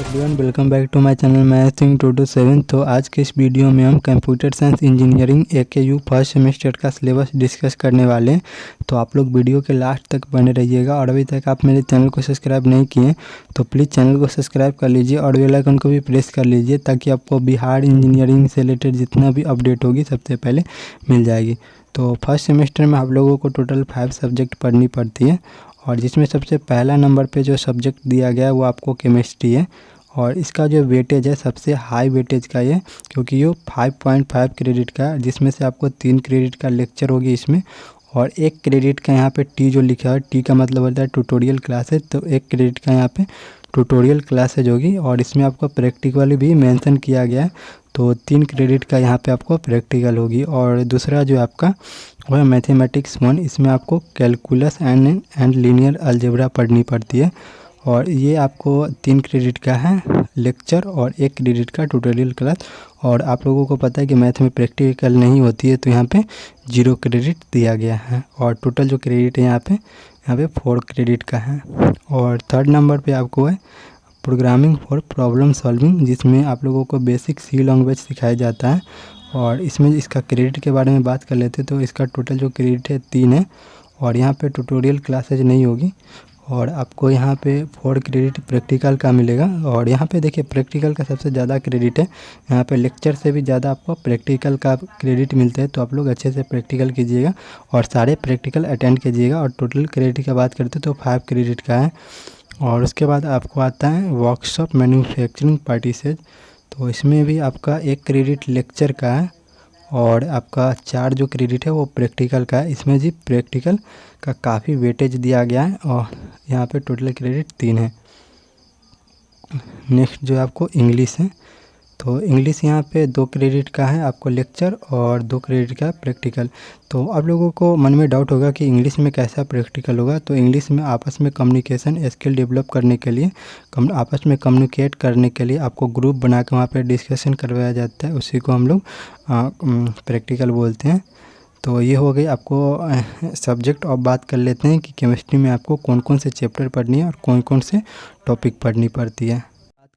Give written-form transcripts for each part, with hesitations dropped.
Everyone welcome back to my channel math Singh 227। तो आज के इस वीडियो में हम computer science engineering AKU first semester का सिलेबस डिस्कस करने वाले हैं। तो आप लोग वीडियो के लास्ट तक बने रहिएगा और अभी तक आप मेरे चैनल को सब्सक्राइब नहीं किए तो प्लीज़ चैनल को सब्सक्राइब कर लीजिए और बेल आइकन को भी प्रेस कर लीजिए ताकि आपको बिहार इंजीनियरिंग से रिलेटेड जितना भी अपडेट होगी सबसे पहले मिल जाएगी। तो फर्स्ट सेमेस्टर में आप लोगों को टोटल 5 सब्जेक्ट पढ़नी पड़ती है और जिसमें सबसे पहला नंबर पे जो सब्जेक्ट दिया गया है वो आपको केमिस्ट्री है और इसका जो वेटेज है सबसे हाई वेटेज का ये, क्योंकि ये 5.5 क्रेडिट का है, जिसमें से आपको 3 क्रेडिट का लेक्चर होगी इसमें और 1 क्रेडिट का यहाँ पे टी जो लिखा है, टी का मतलब होता है ट्यूटोरियल क्लासेज, तो 1 क्रेडिट का यहाँ पे ट्यूटोरियल क्लासेज होगी और इसमें आपको प्रैक्टिकल भी मेंशन किया गया है। तो 3 क्रेडिट का यहाँ पे आपको प्रैक्टिकल होगी और दूसरा जो आपका वो है मैथमेटिक्स 1, इसमें आपको कैलकुलस एंड लीनियर अलजेब्रा पढ़नी पड़ती है और ये आपको 3 क्रेडिट का है लेक्चर और 1 क्रेडिट का ट्यूटोरियल क्लास। और आप लोगों को पता है कि मैथ में प्रैक्टिकल नहीं होती है तो यहाँ पे 0 क्रेडिट दिया गया है और टोटल जो क्रेडिट है यहाँ पे 4 क्रेडिट का है। और थर्ड नंबर पे आपको है प्रोग्रामिंग फॉर प्रॉब्लम सॉल्विंग, जिसमें आप लोगों को बेसिक सी लैंग्वेज सिखाया जाता है और इसमें इसका क्रेडिट के बारे में बात कर लेते हैं तो इसका टोटल जो क्रेडिट है 3 है और यहाँ पे ट्यूटोरियल क्लासेज नहीं होगी और आपको यहाँ पे 4 क्रेडिट प्रैक्टिकल का मिलेगा। और यहाँ पे देखिए प्रैक्टिकल का सबसे ज़्यादा क्रेडिट है, यहाँ पे लेक्चर से भी ज़्यादा आपको प्रैक्टिकल का क्रेडिट मिलते हैं। तो आप लोग अच्छे से प्रैक्टिकल कीजिएगा और सारे प्रैक्टिकल अटेंड कीजिएगा। और टोटल क्रेडिट की बात करते तो 5 क्रेडिट का है। और उसके बाद आपको आता है वर्कशॉप मैन्युफैक्चरिंग पार्टिसेज, तो इसमें भी आपका 1 क्रेडिट लेक्चर का है और आपका 4 जो क्रेडिट है वो प्रैक्टिकल का है। इसमें जी प्रैक्टिकल का काफ़ी वेटेज दिया गया है और यहाँ पे टोटल क्रेडिट 3 है। नेक्स्ट जो आपको इंग्लिश है, तो इंग्लिश यहाँ पे 2 क्रेडिट का है आपको लेक्चर और 2 क्रेडिट का प्रैक्टिकल। तो आप लोगों को मन में डाउट होगा कि इंग्लिश में कैसा प्रैक्टिकल होगा, तो इंग्लिश में आपस में कम्युनिकेशन स्किल डेवलप करने के लिए आपस में कम्युनिकेट करने के लिए आपको ग्रुप बना के वहाँ पे डिस्कशन करवाया जाता है, उसी को हम लोग प्रैक्टिकल बोलते हैं। तो ये हो गई आपको सब्जेक्ट। और बात कर लेते हैं कि केमिस्ट्री में आपको कौन कौन से चैप्टर पढ़नी है और कौन कौन से टॉपिक पढ़नी पड़ती है।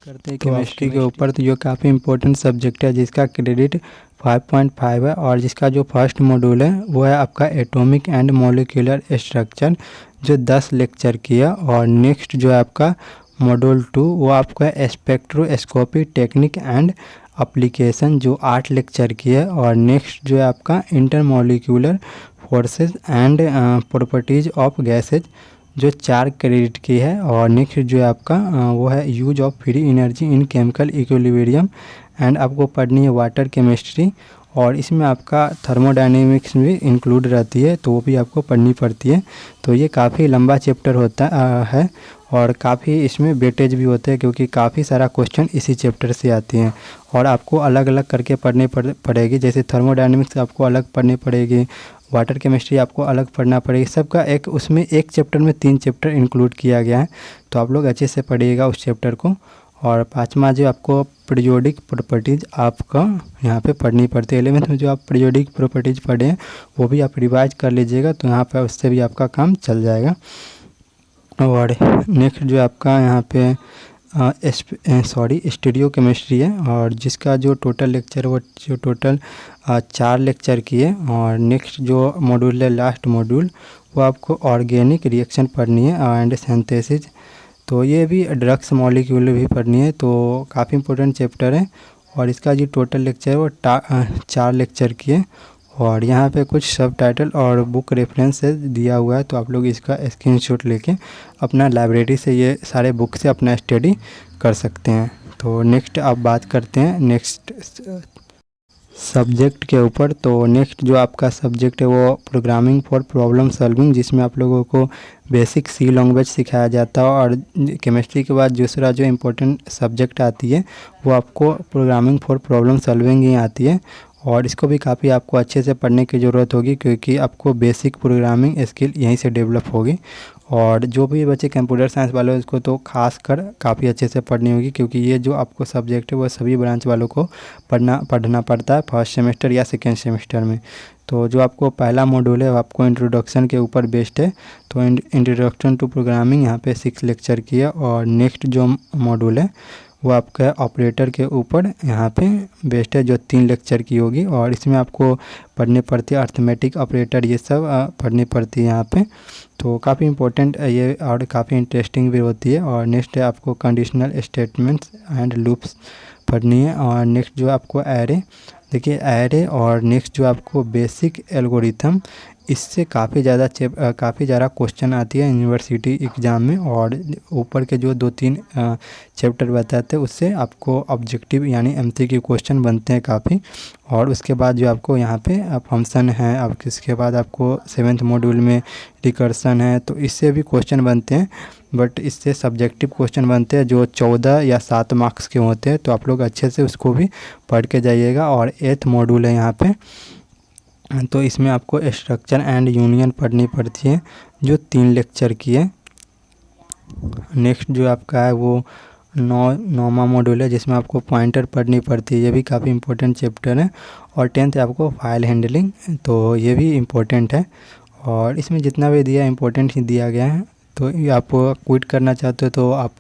करते हैं केमिस्ट्री के ऊपर, तो ये काफ़ी इंपॉर्टेंट सब्जेक्ट है जिसका क्रेडिट 5.5 है और जिसका जो फर्स्ट मॉड्यूल है वो है आपका एटॉमिक एंड मॉलिक्यूलर स्ट्रक्चर जो 10 लेक्चर किया। और नेक्स्ट जो है आपका मॉड्यूल 2 वो आपका स्पेक्ट्रोस्कोपी टेक्निक एंड एप्लीकेशन जो 8 लेक्चर की है। और नेक्स्ट जो है आपका intermolecular forces and properties of gases जो 4 क्रेडिट की है। और नेक्स्ट जो है आपका वो है use of free energy in chemical equilibrium and आपको पढ़नी है वाटर केमिस्ट्री और इसमें आपका थर्मोडायनेमिक्स भी इंक्लूड रहती है तो वो भी आपको पढ़नी पड़ती है। तो ये काफ़ी लंबा चैप्टर होता है और काफ़ी इसमें वेटेज भी होते हैं क्योंकि काफ़ी सारा क्वेश्चन इसी चैप्टर से आते हैं और आपको अलग अलग करके पढ़ने पड़ेगी। जैसे थर्मोडायनेमिक्स आपको अलग पढ़नी पड़ेगी, वाटर केमिस्ट्री आपको अलग पढ़ना पड़ेगी, सबका एक उसमें एक चैप्टर में 3 चैप्टर इंक्लूड किया गया है। तो आप लोग अच्छे से पढ़िएगा उस चैप्टर को। और 5वां जो आपको पीरियोडिक प्रॉपर्टीज़ आपका यहाँ पे पढ़नी पड़ती है। 11th में जो आप पीरियोडिक प्रॉपर्टीज़ पढ़े हैं वो भी आप रिवाइज कर लीजिएगा तो यहाँ पे उससे भी आपका काम चल जाएगा। और नेक्स्ट जो आपका यहाँ पे स्टीरियो केमिस्ट्री है और जिसका जो टोटल लेक्चर वो जो टोटल 4 लेक्चर की है। और नेक्स्ट जो मॉड्यूल है लास्ट मॉड्यूल वो आपको ऑर्गेनिक रिएक्शन पढ़नी है एंड सिंथेसिस, तो ये भी ड्रग्स मॉलिक्यूल भी पढ़नी है। तो काफ़ी इंपॉर्टेंट चैप्टर है और इसका जो टोटल लेक्चर है वो 4 लेक्चर की है। और यहाँ पे कुछ सब टाइटल और बुक रेफरेंसेस दिया हुआ है तो आप लोग इसका स्क्रीनशॉट लेके अपना लाइब्रेरी से ये सारे बुक से अपना स्टडी कर सकते हैं। तो नेक्स्ट आप बात करते हैं नेक्स्ट सब्जेक्ट के ऊपर। तो नेक्स्ट जो आपका सब्जेक्ट है वो प्रोग्रामिंग फॉर प्रॉब्लम सॉल्विंग, जिसमें आप लोगों को बेसिक सी लैंग्वेज सिखाया जाता है। और केमिस्ट्री के बाद दूसरा जो इम्पोर्टेंट सब्जेक्ट आती है वो आपको प्रोग्रामिंग फॉर प्रॉब्लम सॉल्विंग ही आती है और इसको भी काफ़ी आपको अच्छे से पढ़ने की ज़रूरत होगी क्योंकि आपको बेसिक प्रोग्रामिंग स्किल यहीं से डेवलप होगी। और जो भी बच्चे कंप्यूटर साइंस वाले हैं उसको तो खास कर काफ़ी अच्छे से पढ़नी होगी क्योंकि ये जो आपको सब्जेक्ट है वो सभी ब्रांच वालों को पढ़ना पड़ता है फर्स्ट सेमेस्टर या सेकेंड सेमेस्टर में। तो जो आपको पहला मॉड्यूल है वो आपको इंट्रोडक्शन के ऊपर बेस्ड है, तो इंट्रोडक्शन टू प्रोग्रामिंग यहाँ पे 6 लेक्चर की है। और नेक्स्ट जो मॉड्यूल है वो आपका ऑपरेटर के ऊपर यहाँ पे बेस्ड है, जो 3 लेक्चर की होगी। और इसमें आपको पढ़ने पड़ती है अर्थमेटिक ऑपरेटर, ये सब पढ़नी पड़ती है यहाँ पे। तो काफ़ी इंपॉर्टेंट है ये और काफ़ी इंटरेस्टिंग भी होती है। और नेक्स्ट है आपको कंडीशनल स्टेटमेंट्स एंड लूप्स पढ़नी है। और नेक्स्ट जो आपको एरे, देखिए एरे और नेक्स्ट जो आपको बेसिक एल्गोरिथम, इससे काफ़ी ज़्यादा क्वेश्चन आती है यूनिवर्सिटी एग्ज़ाम में। और ऊपर के जो 2-3 चैप्टर बताते हैं उससे आपको ऑब्जेक्टिव यानी एमसीक्यू क्वेश्चन बनते हैं काफ़ी। और उसके बाद जो आपको यहाँ पे फंक्शन है, अब इसके बाद आपको 7th मॉड्यूल में रिकर्सन है, तो इससे भी क्वेश्चन बनते हैं। बट इससे सब्जेक्टिव क्वेश्चन बनते हैं जो 14 या 7 मार्क्स के होते हैं, तो आप लोग अच्छे से उसको भी पढ़ के जाइएगा। और 8th मॉड्यूल है यहाँ पे, तो इसमें आपको स्ट्रक्चर एंड यूनियन पढ़नी पड़ती है जो 3 लेक्चर की है। नेक्स्ट जो आपका है वो 9वां मॉड्यूल है जिसमें आपको पॉइंटर पढ़नी पड़ती है, ये भी काफ़ी इंपॉर्टेंट चैप्टर है। और 10th है आपको फाइल हैंडलिंग, तो ये भी इम्पोर्टेंट है। और इसमें जितना भी दिया इम्पोर्टेंट ही दिया गया है। तो ये आप क्विट करना चाहते हो तो आप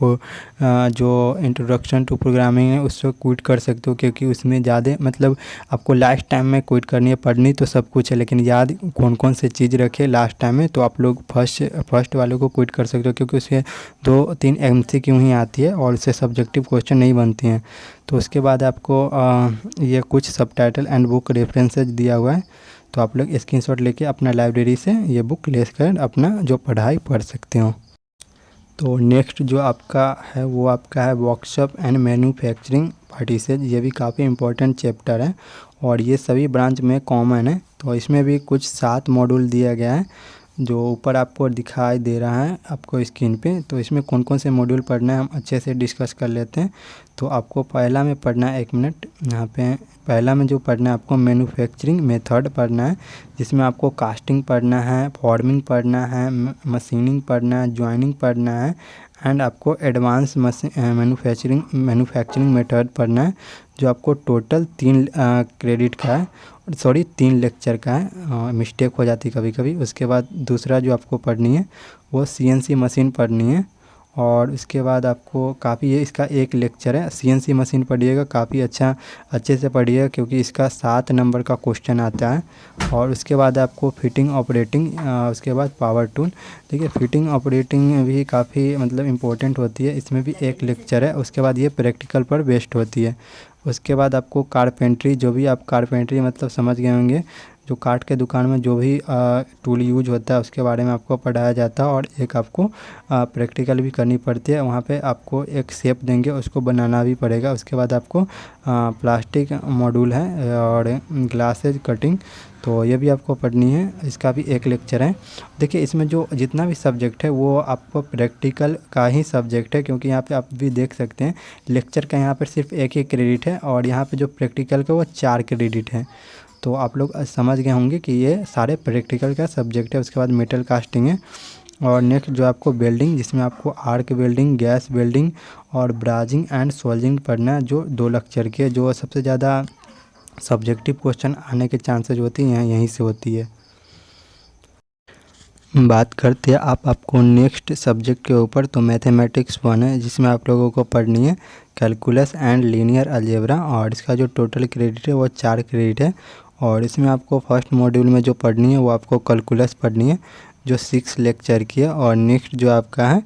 जो इंट्रोडक्शन टू प्रोग्रामिंग है उससे क्विट कर सकते हो, क्योंकि उसमें ज़्यादा मतलब आपको लास्ट टाइम में क्विट करनी है। पढ़नी तो सब कुछ है, लेकिन याद कौन कौन से चीज़ रखे लास्ट टाइम में, तो आप लोग फर्स्ट वाले को क्विट कर सकते हो, क्योंकि उसके 2-3 MCQ ही आती है और उससे सब्जेक्टिव क्वेश्चन नहीं बनती हैं। तो उसके बाद आपको ये कुछ सबटाइटल एंड बुक रेफरेंसेज दिया हुआ है, तो आप लोग स्क्रीनशॉट लेके अपना लाइब्रेरी से ये बुक ले कर अपना जो पढ़ाई पढ़ सकते हो। तो नेक्स्ट जो आपका है वो आपका है वर्कशॉप एंड मैन्युफैक्चरिंग पार्टिसेज, ये भी काफ़ी इंपॉर्टेंट चैप्टर है और ये सभी ब्रांच में कॉमन है। तो इसमें भी कुछ 7 मॉड्यूल दिया गया है जो ऊपर आपको दिखाई दे रहा है आपको स्क्रीन पे। तो इसमें कौन कौन से मॉड्यूल पढ़ना है हम अच्छे से डिस्कस कर लेते हैं। तो आपको पहला में पढ़ना है, 1 मिनट यहाँ पे, पहला में जो पढ़ना है आपको मैन्युफैक्चरिंग मेथड पढ़ना है, जिसमें आपको कास्टिंग पढ़ना है, फॉर्मिंग पढ़ना है, मशीनिंग पढ़ना है, जॉइनिंग पढ़ना है एंड आपको एडवांस मैन्युफैक्चरिंग मेथड पढ़ना है, जो आपको टोटल 3 क्रेडिट का है, सॉरी 3 लेक्चर का है, मिस्टेक हो जाती कभी कभी। उसके बाद दूसरा जो आपको पढ़नी है वो CNC मशीन पढ़नी है। और उसके बाद आपको काफ़ी ये इसका 1 लेक्चर है, CNC मशीन पढ़िएगा, काफ़ी अच्छे से पढ़िएगा क्योंकि इसका 7 नंबर का क्वेश्चन आता है। और उसके बाद आपको फिटिंग ऑपरेटिंग, उसके बाद पावर टूल। देखिए फिटिंग ऑपरेटिंग भी काफ़ी मतलब इम्पोर्टेंट होती है, इसमें भी 1 लेक्चर है। उसके बाद ये प्रैक्टिकल पर बेस्ड होती है। उसके बाद आपको कारपेंट्री, जो भी आप कारपेंट्री मतलब समझ गए होंगे, जो काठ के दुकान में जो भी टूल यूज होता है उसके बारे में आपको पढ़ाया जाता है। और एक आपको प्रैक्टिकल भी करनी पड़ती है, वहाँ पे आपको एक शेप देंगे उसको बनाना भी पड़ेगा। उसके बाद आपको प्लास्टिक मॉड्यूल है और ग्लासेज कटिंग, तो ये भी आपको पढ़नी है, इसका भी 1 लेक्चर है। देखिए इसमें जो जितना भी सब्जेक्ट है वो आपको प्रैक्टिकल का ही सब्जेक्ट है, क्योंकि यहाँ पे आप भी देख सकते हैं लेक्चर का यहाँ पर सिर्फ 1 ही क्रेडिट है और यहाँ पे जो प्रैक्टिकल का वो 4 क्रेडिट है। तो आप लोग समझ गए होंगे कि ये सारे प्रैक्टिकल का सब्जेक्ट है। उसके बाद मेटल कास्टिंग है। और नेक्स्ट जो आपको वेल्डिंग, जिसमें आपको आर्क वेल्डिंग, गैस वेल्डिंग और ब्राजिंग एंड सोल्जिंग पढ़ना है, जो 2 लेक्चर की है, जो सबसे ज़्यादा सब्जेक्टिव क्वेश्चन आने के चांसेस होती हैं यहीं से होती है। बात करते हैं आपको नेक्स्ट सब्जेक्ट के ऊपर, तो मैथमेटिक्स 1 है जिसमें आप लोगों को पढ़नी है कैलकुलस एंड लीनियर अलजेब्रा, और इसका जो टोटल क्रेडिट है वो 4 क्रेडिट है। और इसमें आपको फर्स्ट मॉड्यूल में जो पढ़नी है वो आपको कैलकुलस पढ़नी है जो 6 लेक्चर की है। और नेक्स्ट जो आपका है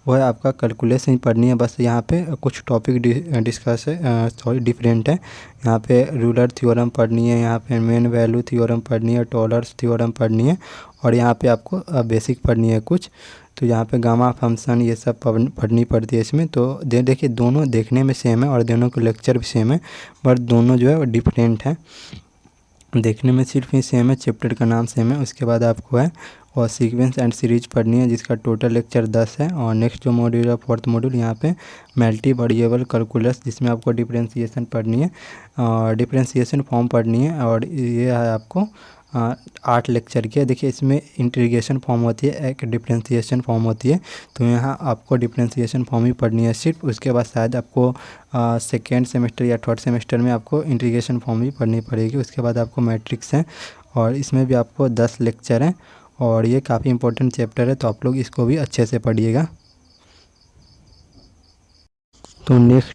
वो है आपका कैलकुलस ही पढ़नी है, बस यहाँ पे कुछ टॉपिक डिस्कस है, सॉरी डिफरेंट है। यहाँ पे रूलर थ्योरम पढ़नी है, यहाँ पे मेन वैल्यू थ्योरम पढ़नी है, टॉलर्स थ्योरम पढ़नी है, और यहाँ पे आपको बेसिक पढ़नी है कुछ। तो यहाँ पे गामा फंक्शन ये सब पढ़नी पड़ती है इसमें। तो देखिए दोनों देखने में सेम है और दोनों के लेक्चर भी सेम है, बट दोनों जो है वो डिफरेंट है। देखने में सिर्फ ही सेम है, चैप्टर का नाम सेम है। उसके बाद आपको है और सीक्वेंस एंड सीरीज पढ़नी है जिसका टोटल लेक्चर 10 है। और नेक्स्ट जो मॉड्यूल है 4th मॉड्यूल, यहाँ पे मल्टी वेरिएबल कैलकुलस, जिसमें आपको डिफरेंशिएशन पढ़नी है और डिफरेंशिएशन फॉर्म पढ़नी है। और ये है आपको 8 लेक्चर की है। देखिए इसमें इंटीग्रेशन फॉर्म होती है, एक डिफरेंशिएशन फॉर्म होती है, तो यहाँ आपको डिफरेंशिएशन फॉर्म ही पढ़नी है सिर्फ। उसके बाद शायद आपको सेकेंड सेमेस्टर या 3rd सेमेस्टर में आपको इंटीग्रेशन फॉर्म भी पढ़नी पड़ेगी। उसके बाद आपको मैट्रिक्स है और इसमें भी आपको 10 लेक्चर हैं और ये काफ़ी इंपॉर्टेंट चैप्टर है, तो आप लोग इसको भी अच्छे से पढ़िएगा। तो नेक्स्ट